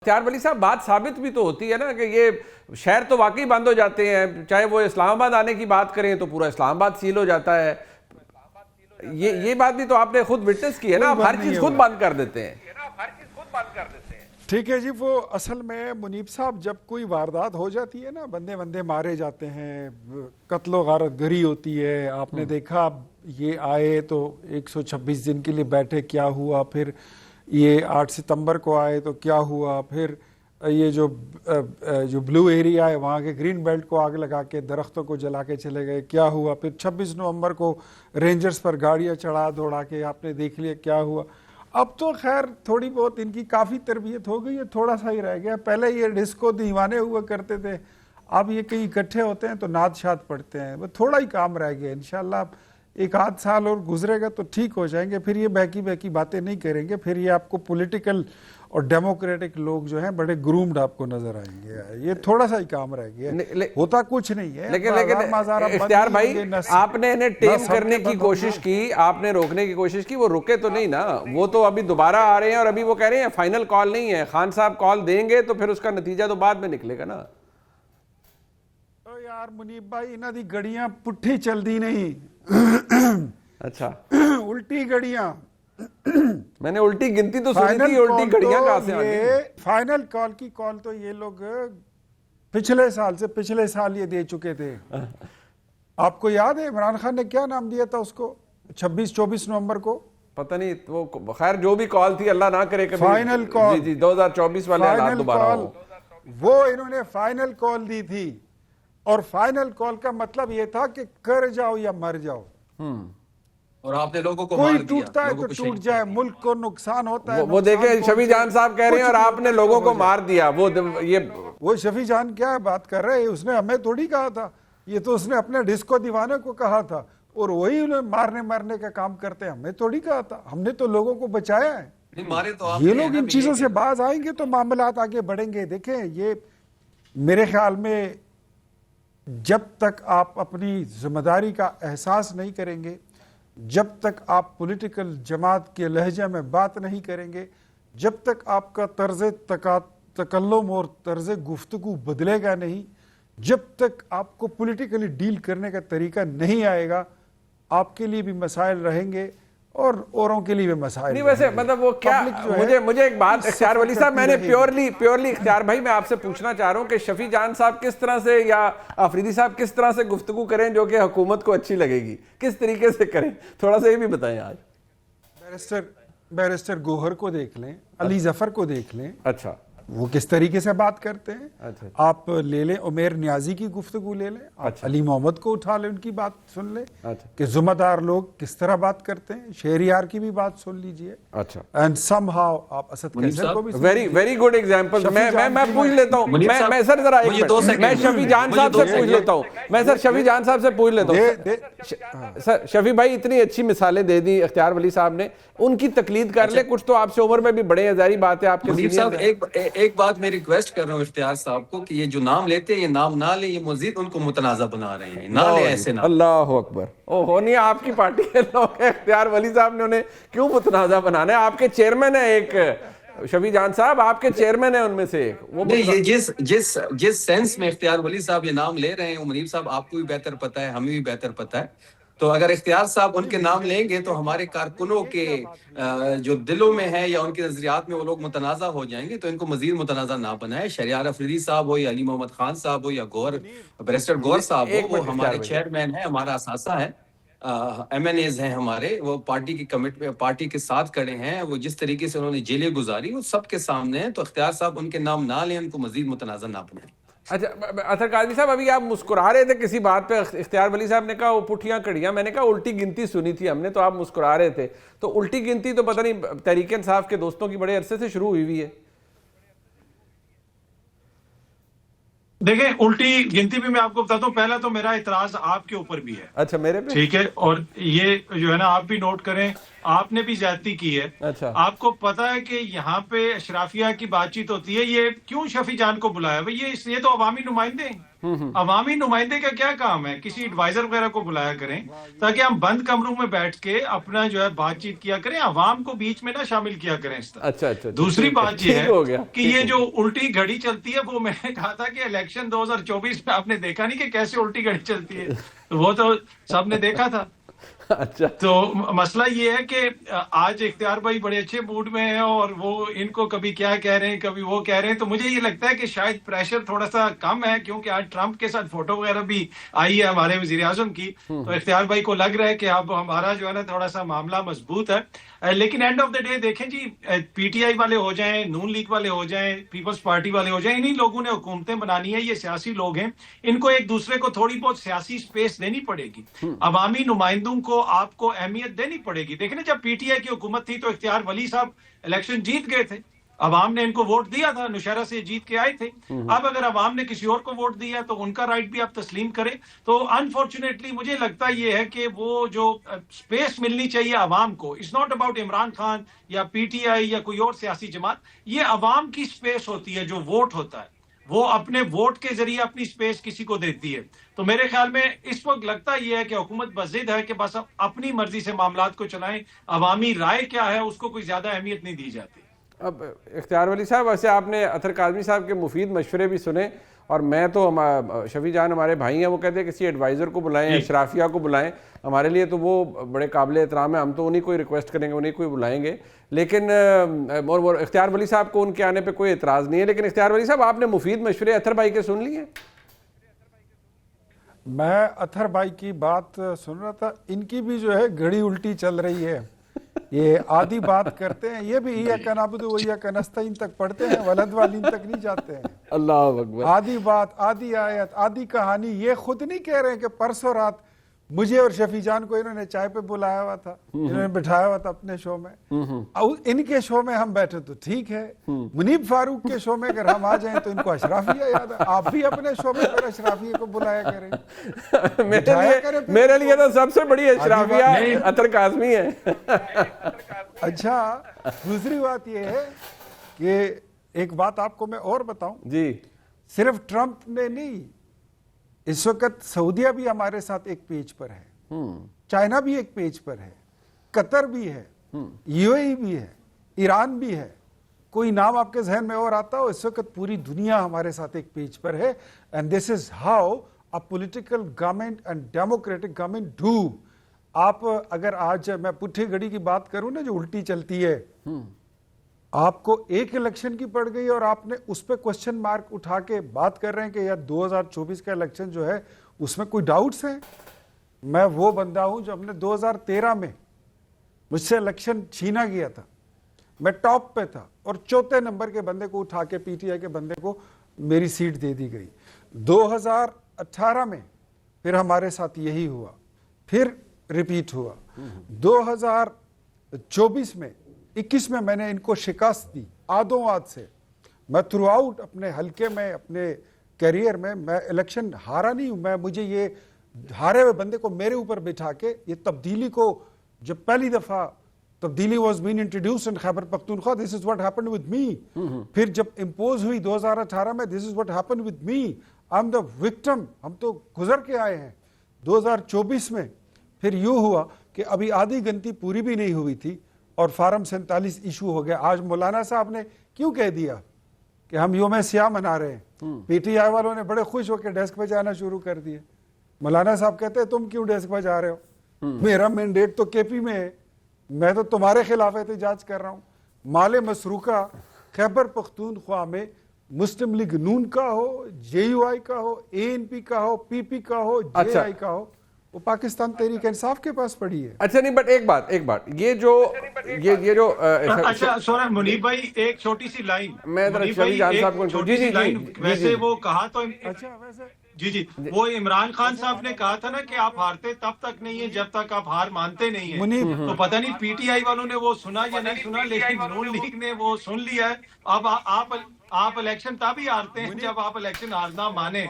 اختیار ولی صاحب بات ثابت بھی تو ہوتی ہے نا کہ یہ شہر تو واقعی بند ہو جاتے ہیں، چاہے وہ اسلام آباد آنے کی بات کریں تو پورا اسلام آباد سیل ہو جاتا ہے. یہ بات بھی تو آپ نے خود وٹنس کی ہے نا، آپ ہر چیز خود بند کر دیتے ہیں. ٹھیک ہے جی، وہ اصل میں منیب صاحب جب کوئی واردات ہو جاتی ہے نا، بندے مارے جاتے ہیں، قتل و غارت گری ہوتی ہے. آپ نے دیکھا یہ آئے تو 126 دن کے لیے بیٹھے، کیا ہوا؟ پھر یہ 8 ستمبر کو آئے تو کیا ہوا؟ پھر یہ جو بلو ایریا ہے وہاں کے گرین بیلٹ کو آگ لگا کے درختوں کو جلا کے چلے گئے، کیا ہوا؟ پھر 26 نومبر کو رینجرز پر گاڑیاں چڑھا دوڑا کے آپ نے دیکھ لیا کیا ہوا. اب تو خیر تھوڑی بہت ان کی کافی تربیت ہو گئی ہے، تھوڑا سا ہی رہ گیا. پہلے یہ ڈسکو دیوانے ہوا کرتے تھے، اب یہ کہیں اکٹھے ہوتے ہیں تو نعت شاد پڑھتے ہیں. وہ تھوڑا ہی کام رہ گیا، انشاءاللہ 1 آدھ سال اور گزرے گا تو ٹھیک ہو جائیں گے. پھر یہ بہکی باتیں نہیں کریں گے، پھر یہ آپ کو پولیٹیکل اور ڈیموکریٹک لوگ جو ہیں بڑے گرومڈ آپ کو نظر آئیں گے. یہ تھوڑا سا ہی کام رہ گیا، ہوتا کچھ نہیں ہے. لیکن اختیار بھائی آپ نے انہیں ٹیم کرنے کی کوشش کی، آپ نے روکنے کی کوشش کی، وہ رکے تو نہیں نا. وہ تو ابھی دوبارہ آ رہے ہیں اور ابھی وہ کہہ رہے ہیں فائنل کال نہیں ہے. خان صاحب کال دیں گے تو پھر اس کا نتیجہ تو بعد میں نکلے گا نا. یار منیب بھائی انہاں دی گڑیاں پٹھی چل دی نہیں. اچھا الٹی گڑیاں. میں نے الٹی گنتی تو سنی تھی، الٹی گھڑیاں کہاں سے آ گئی؟ فائنل کال کی کال تو یہ لوگ پچھلے سال یہ دے چکے تھے. آپ کو یاد ہے عمران خان نے کیا نام دیا تھا اس کو 24 نومبر کو؟ پتہ نہیں، وہ خیر جو بھی کال تھی اللہ نہ کرے کبھی فائنل کال. جی 2024 والے حالات دوبارہ ہو. وہ انہوں نے فائنل کال دی تھی، اور فائنل کال کا مطلب یہ تھا کہ کر جاؤ یا مر جاؤ. اور آپ نے لوگوں کو کوئی مار دیا، ٹوٹتا ہے تو ٹوٹ جائے، ملک کو نقصان ہوتا ہے. وہ دیکھیں شفیع جان صاحب کہہ رہے ہیں اور آپ نے لوگوں کو مار دیا. وہ شفیع جان کیا بات کر رہے ہیں؟ اس نے ہمیں تھوڑی کہا تھا، یہ تو اس نے اپنے ڈسکو دیوانے کو کہا تھا، اور وہی انہیں مارنے کا کام کرتے ہیں. ہمیں تھوڑی کہا تھا، ہم نے تو لوگوں کو بچایا ہے. یہ لوگ ان چیزوں سے باز آئیں گے تو معاملات آگے بڑھیں گے. دیکھیں یہ میرے خیال میں جب تک آپ اپنی ذمہ داری کا احساس نہیں کریں گے، جب تک آپ پولیٹیکل جماعت کے لہجے میں بات نہیں کریں گے، جب تک آپ کا طرز تکلم اور طرز گفتگو بدلے گا نہیں، جب تک آپ کو پولیٹیکلی ڈیل کرنے کا طریقہ نہیں آئے گا، آپ کے لیے بھی مسائل رہیں گے اور اوروں کے لیے بھی مسائل نہیں. ویسے مطلب وہ کیا، مجھے ایک بات اختیار ولی صاحب، میں نے پیورلی اختیار بھائی میں آپ سے پوچھنا چاہ رہا ہوں کہ شفیع جان صاحب کس طرح سے یا آفریدی صاحب کس طرح سے گفتگو کریں جو کہ حکومت کو اچھی لگے گی، کس طریقے سے کریں، تھوڑا سا یہ بھی بتائیں. آج بیرسٹر گوہر کو دیکھ لیں، علی ظفر کو دیکھ لیں. اچھا وہ کس طریقے سے بات کرتے ہیں. اچھا آپ لے لیں عمیر نیازی کی گفتگو لے لیں، آپ علی محمد کو اٹھا لیں، ان کی بات سن لیں کہ ذمہ دار لوگ کس طرح بات کرتے ہیں. شہریار کی بھی بات سن لیجئے. اچھا اینڈ سم ہاؤ آپ اسد قیصر کو بھی ویری گڈ ایگزامپل. میں پوچھ لیتا ہوں، میں سر ذرا ایک منٹ میں شفیع جان صاحب سے پوچھ لیتا ہوں. میں سر شفیع جان صاحب سے پوچھ لیتا ہوں. سر شفیع بھائی اتنی اچھی مثالیں دے دی اختیار ولی صاحب نے، ان کی تقلید کر لیں. کچھ تو آپ سے عمر میں بھی بڑے ہیں، ظاہری بات ہے آپ کے صاحب. ایک بات میں ریکویسٹ کر رہا ہوں اختیار صاحب کو کہ یہ جو نام لیتے ہیں یہ نام نہ لیں، یہ مزید ان کو متنازع بنا رہے ہیں، نہ لیں ایسے نام. اللہ اکبر. نہیں آپ کی پارٹی کے لوگ ہیں، اختیار ولی صاحب نے انہیں کیوں متنازع بنانا ہے؟ آپ کے چیئرمین ہیں ایک شفیع جان صاحب، آپ کے چیئرمین ہیں ان میں سے ایک. نہیں، یہ جس سینس میں اختیار ولی صاحب یہ نام لے رہے ہیں، منیب صاحب آپ کو بھی بہتر پتہ ہے، ہمیں بھی بہتر پتہ ہے. تو اگر اختیار صاحب ان کے نام لیں گے تو ہمارے کارکنوں کے جو دلوں میں ہے یا ان کے نظریات میں وہ لوگ متنازع ہو جائیں گے. تو ان کو مزید متنازع نہ بنائے. شہریار افریدی صاحب ہو یا علی محمد خان صاحب ہو یا بیرسٹر گوہر صاحب ہو، وہ ہمارے چیئرمین ہیں، ہمارا اثاثہ ہے، ایم این ایز ہیں ہمارے. وہ پارٹی کی پارٹی کے ساتھ کھڑے ہیں. وہ جس طریقے سے انہوں نے جیلیں گزاری وہ سب کے سامنے ہیں. تو اختیار صاحب ان کے نام نہ لیں، ان کو مزید متنازع نہ بنائیں. اچھا اطہر قادری صاحب، ابھی آپ مسکرا رہے تھے کسی بات پہ، اختیار ولی صاحب نے کہا وہ پٹھیاں کڑیاں، میں نے کہا الٹی گنتی سنی تھی ہم نے، تو آپ مسکرا رہے تھے. تو الٹی گنتی تو پتہ نہیں تحریک انصاف کے دوستوں کی بڑے عرصے سے شروع ہوئی ہے. دیکھیں الٹی گنتی بھی میں آپ کو بتاتا ہوں. پہلا تو میرا اعتراض آپ کے اوپر بھی ہے. اچھا میرے پہ؟ ٹھیک ہے. اور یہ جو ہے نا آپ بھی نوٹ کریں آپ نے بھی زیادتی کی ہے. اچھا آپ کو پتا ہے کہ یہاں پہ اشرافیہ کی بات چیت ہوتی ہے, یہ کیوں شفیع جان کو بلایا بھائی؟ یہ تو عوامی نمائندے ہیں. عوامی نمائندے کا کیا کام ہے؟ کسی ایڈوائزر وغیرہ کو بلایا کریں تاکہ ہم بند کمروں میں بیٹھ کے اپنا جو ہے بات چیت کیا کریں, عوام کو بیچ میں نہ شامل کیا کریں اس طرح. اچھا دوسری بات یہ ٹھیک ہو گیا ہے کہ یہ جو الٹی گھڑی چلتی ہے, وہ میں نے کہا تھا کہ الیکشن 2024 میں آپ نے دیکھا نہیں کہ کیسے الٹی گھڑی چلتی ہے, وہ تو سب نے دیکھا تھا. اچھا تو مسئلہ یہ ہے کہ آج اختیار بھائی بڑے اچھے موڈ میں ہیں اور وہ ان کو کبھی کیا کہہ رہے ہیں کبھی وہ کہہ رہے ہیں, تو مجھے یہ لگتا ہے کہ شاید پریشر تھوڑا سا کم ہے, کیونکہ آج ٹرمپ کے ساتھ فوٹو وغیرہ بھی آئی ہے ہمارے وزیر اعظم کی, تو اختیار بھائی کو لگ رہا ہے کہ اب ہمارا جو ہے نا تھوڑا سا معاملہ مضبوط ہے. لیکن اینڈ آف دا ڈے دیکھیں جی, پی ٹی آئی والے ہو جائیں, نون لیگ والے ہو جائیں, پیپلز پارٹی والے ہو جائیں, انہی لوگوں نے حکومتیں بنانی ہے. یہ سیاسی لوگ ہیں, ان کو ایک دوسرے کو تھوڑی بہت سیاسی سپیس دینی پڑے گی. عوامی نمائندوں کو آپ کو اہمیت دینی پڑے گی. دیکھیں جب پی ٹی آئی کی حکومت تھی تو اختیار ولی صاحب الیکشن جیت گئے تھے, عوام نے ان کو ووٹ دیا تھا, نوشہرہ سے جیت کے آئے تھے. اب اگر عوام نے کسی اور کو ووٹ دیا تو ان کا رائٹ بھی آپ تسلیم کریں. تو انفارچونیٹلی مجھے لگتا یہ ہے کہ وہ جو سپیس ملنی چاہیے عوام کو, it's not about Imran Khan یا پی ٹی آئی یا کوئی اور سیاسی جماعت, یہ عوام کی سپیس ہوتی ہے. جو ووٹ ہوتا ہے وہ اپنے ووٹ کے ذریعے اپنی سپیس کسی کو دیتی ہے. تو میرے خیال میں اس وقت لگتا یہ ہے کہ حکومت بضد ہے کہ بس اپنی مرضی سے معاملات کو چلائیں, عوامی رائے کیا ہے اس کو کوئی زیادہ اہمیت نہیں دی جاتی. اب اختیار ولی صاحب, ویسے آپ نے اطہر کاظمی صاحب کے مفید مشورے بھی سنے, اور میں تو شفیع جان ہمارے بھائی ہیں, وہ کہتے ہیں کسی ایڈوائزر کو بلائیں, اشرافیہ کو بلائیں. ہمارے لیے تو وہ بڑے قابل احترام ہیں, ہم تو انہیں کوئی ریکویسٹ کریں گے, انہیں کوئی بلائیں گے. لیکن اختیار ولی صاحب کو ان کے آنے پہ کوئی اعتراض نہیں ہے. لیکن اختیار ولی صاحب, آپ نے مفید مشورے اطہر بھائی کے سن لیے؟ میں اطہر بھائی کی بات سن رہا تھا, ان کی بھی جو ہے گھڑی الٹی چل رہی ہے. یہ آدھی بات کرتے ہیں, یہ بھی ایاک نعبد و ایاک نستعین تک پڑھتے ہیں, ولد والین تک نہیں جاتے ہیں. اللہ اکبر. آدھی بات, آدھی آیت, آدھی کہانی. یہ خود نہیں کہہ رہے ہیں کہ پرسوں رات مجھے اور شفیع جان کو انہوں نے چائے پہ بلایا ہوا تھا, انہوں نے بٹھایا ہوا تھا اپنے شو میں. ان کے شو میں ہم بیٹھے تو ٹھیک ہے, منیب فاروق کے شو میں اگر ہم آ جائیں تو ان کو اشرافیہ یاد ہے. آپ بھی اپنے شو میں پھر اشرافیہ کو بلایا کریں. میرے لیے تو سب سے بڑی اشرافیہ اطہر کاظمی ہے. اچھا, دوسری بات یہ ہے کہ ایک بات آپ کو میں اور بتاؤں جی, صرف ٹرمپ نے نہیں, اس وقت سعودیہ بھی ہمارے ساتھ ایک پیج پر ہے, چائنا بھی ایک پیج پر ہے, قطر بھی ہے, یو اے ای بھی ہے, ایران بھی ہے. کوئی نام آپ کے ذہن میں اور آتا ہو؟ اس وقت پوری دنیا ہمارے ساتھ ایک پیج پر ہے. And this is how a political government and democratic government do. آپ اگر آج میں پٹھی گھڑی کی بات کروں نا جو الٹی چلتی ہے, آپ کو ایک الیکشن کی پڑ گئی اور آپ نے اس پہ کوسچن مارک اٹھا کے بات کر رہے ہیں کہ یار 2024 کا الیکشن جو ہے اس میں کوئی ڈاؤٹس ہیں. میں وہ بندہ ہوں جو ہم نے 2013 میں مجھ سے الیکشن چھینا گیا تھا, میں ٹاپ پہ تھا اور چوتھے نمبر کے بندے کو اٹھا کے پی ٹی آئی کے بندے کو میری سیٹ دے دی گئی. 2018 میں پھر ہمارے ساتھ یہی ہوا, پھر ریپیٹ ہوا. 2024 میں 21 میں نے ان کو شکست دی آدھوں آدھ سے. میں تھرو آؤٹ اپنے حلقے میں, اپنے کیریئر میں الیکشن ہارا نہیں ہوں. مجھے یہ ہارے ہوئے بندے کو میرے اوپر بٹھا کے یہ تبدیلی کو, جب پہلی دفعہ تبدیلی was been introduced in Khyber Pakhtunkhwa, this is what happened with me. پھر جب امپوز ہوئی 2018 میں, this is what happened with me. I am the victim. ہم تو گزر کے آئے ہیں. 2024 میں پھر یوں ہوا کہ ابھی آدھی گنتی پوری بھی نہیں ہوئی تھی اور فارم 47 ایشو ہو گیا. آج مولانا صاحب نے کیوں کہہ دیا کہ ہم یوم سیاہ منا رہے ہیں, پی ٹی آئی والوں نے بڑے خوش ہو کے ڈیسک پہ جانا شروع کر دیے. مولانا صاحب کہتے ہیں تم کیوں ڈیسک پہ جا رہے ہو؟ میرا مینڈیٹ تو کے پی میں ہے, میں تو تمہارے خلاف احتجاج کر رہا ہوں. مال مسروقہ خیبر پختونخوا میں مسلم لیگ نون کا ہو, جے یو آئی کا ہو, اے این پی کا ہو, پی پی کا ہو, جے آئی کا ہو, وہ پاکستان تحریک انصاف کے پاس پڑی ہے. اچھا نہیں, بٹ ایک بات یہ جو اچھا سونا منیب بھائی ایک چھوٹی سی لائن, میں شفیع جان صاحب کو ویسے وہ کہا تو جی وہ عمران خان صاحب نے کہا تھا نا کہ آپ ہارتے تب تک نہیں ہیں جب تک آپ ہار مانتے نہیں ہیں. تو پتہ نہیں پی ٹی آئی والوں نے وہ سنا یا نہیں سنا, لیکن نون لیگ نے وہ سن لیا ہے. اب آپ الیکشن تب ہی ہارتے ہیں جب آپ الیکشن ہارنا مانیں.